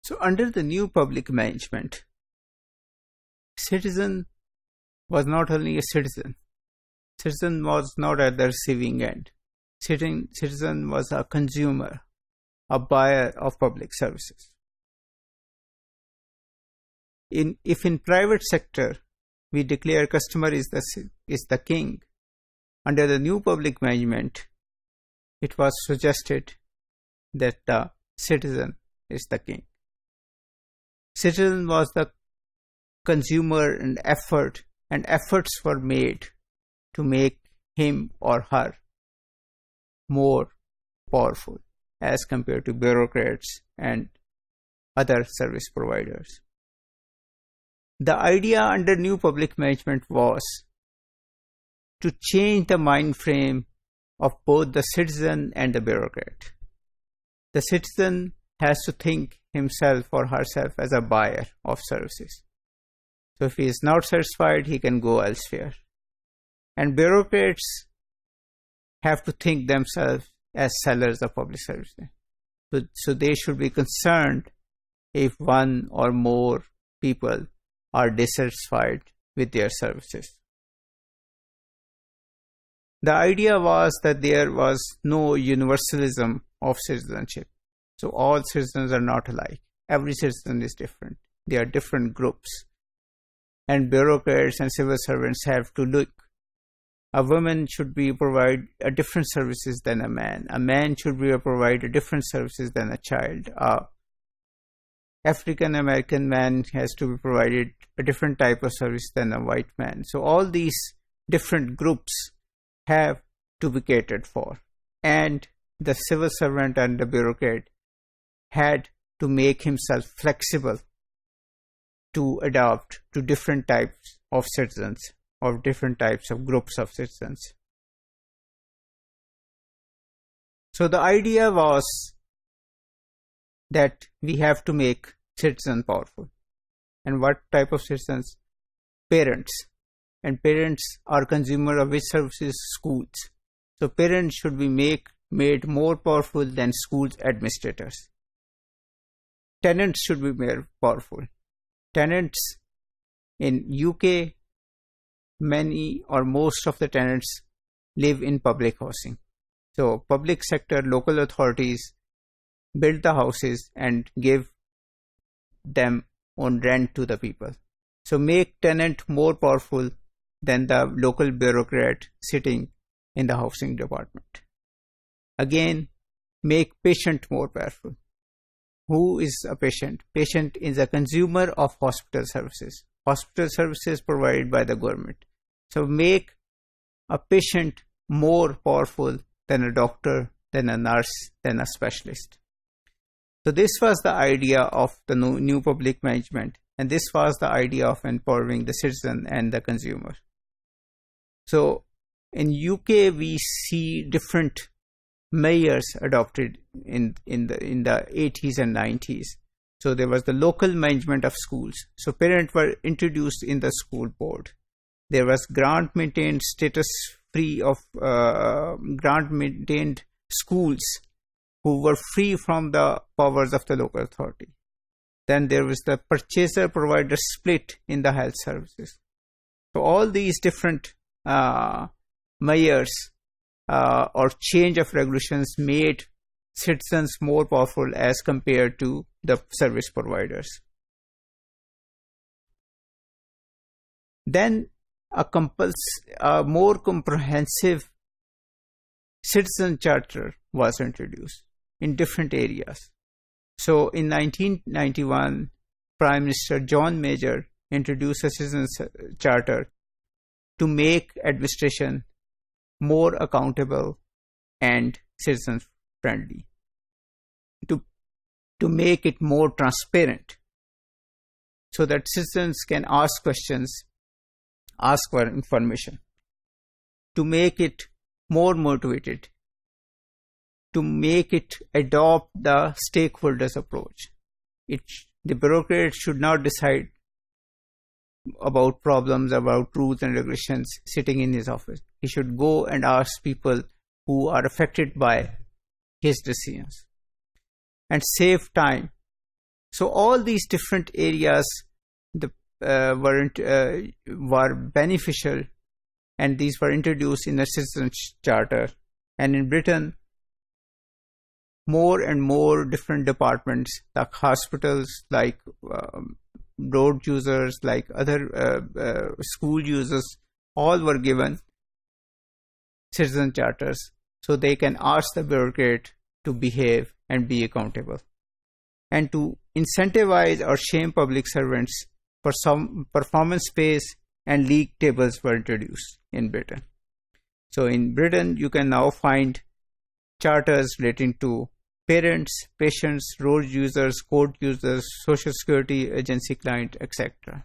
So under the new public management, citizen was not only a citizen. Citizen was not at the receiving end. Citizen was a consumer, a buyer of public services. If in private sector we declare customer is the king, under the new public management, it was suggested that the citizen is the king. Citizen was the consumer, and efforts were made to make him or her more powerful as compared to bureaucrats and other service providers. The idea under new public management was to change the mind frame of both the citizen and the bureaucrat. The citizen has to think himself or herself as a buyer of services. So if he is not satisfied, he can go elsewhere. And bureaucrats have to think themselves as sellers of public services. So they should be concerned if one or more people are dissatisfied with their services. The idea was that there was no universalism of citizenship. So all citizens are not alike. Every citizen is different. They are different groups. And bureaucrats and civil servants have to look. A woman should be provide a different services than a man. A man should be provide a different services than a child. African American man has to be provided a different type of service than a white man. So all these different groups have to be catered for. And the civil servant and the bureaucrat had to make himself flexible to adapt to different types of citizens or different types of groups of citizens. So the idea was that we have to make citizens powerful. And what type of citizens? Parents. And parents are consumer of which services? Schools. So parents should be made more powerful than schools administrators. Tenants should be more powerful. Tenants in UK, many or most of the tenants live in public housing. So public sector, local authorities build the houses and give them on rent to the people. So make tenant more powerful than the local bureaucrat sitting in the housing department. Again, make patient more powerful. Who is a patient? Patient is a consumer of hospital services. Hospital services provided by the government. So make a patient more powerful than a doctor, than a nurse, than a specialist. So this was the idea of the new public management, and this was the idea of empowering the citizen and the consumer. So in UK we see different mayors adopted in the 80s and 90s. So there was the local management of schools. So parents were introduced in the school board. There was grant maintained status free of grant maintained schools who were free from the powers of the local authority. Then there was the purchaser provider split in the health services. So all these different mayors or change of regulations made citizens more powerful as compared to the service providers. Then a more comprehensive citizen charter was introduced in different areas. So in 1991, Prime Minister John Major introduced a citizen charter to make administration more accountable and citizen friendly, to make it more transparent so that citizens can ask questions, ask for information, to make it more motivated, to make it adopt the stakeholders approach. The bureaucrat should not decide about problems, about rules and regulations sitting in his office. He should go and ask people who are affected by his decisions and save time So all these different areas were beneficial, and these were introduced in the Citizenship Charter. And in Britain, more and more different departments, like hospitals, like road users, like other school users, all were given citizen charters, so they can ask the bureaucrat to behave and be accountable. And to incentivize or shame public servants, for some performance-based and league tables were introduced in Britain. So in Britain, you can now find charters relating to parents, patients, road users, court users, social security agency client, etc.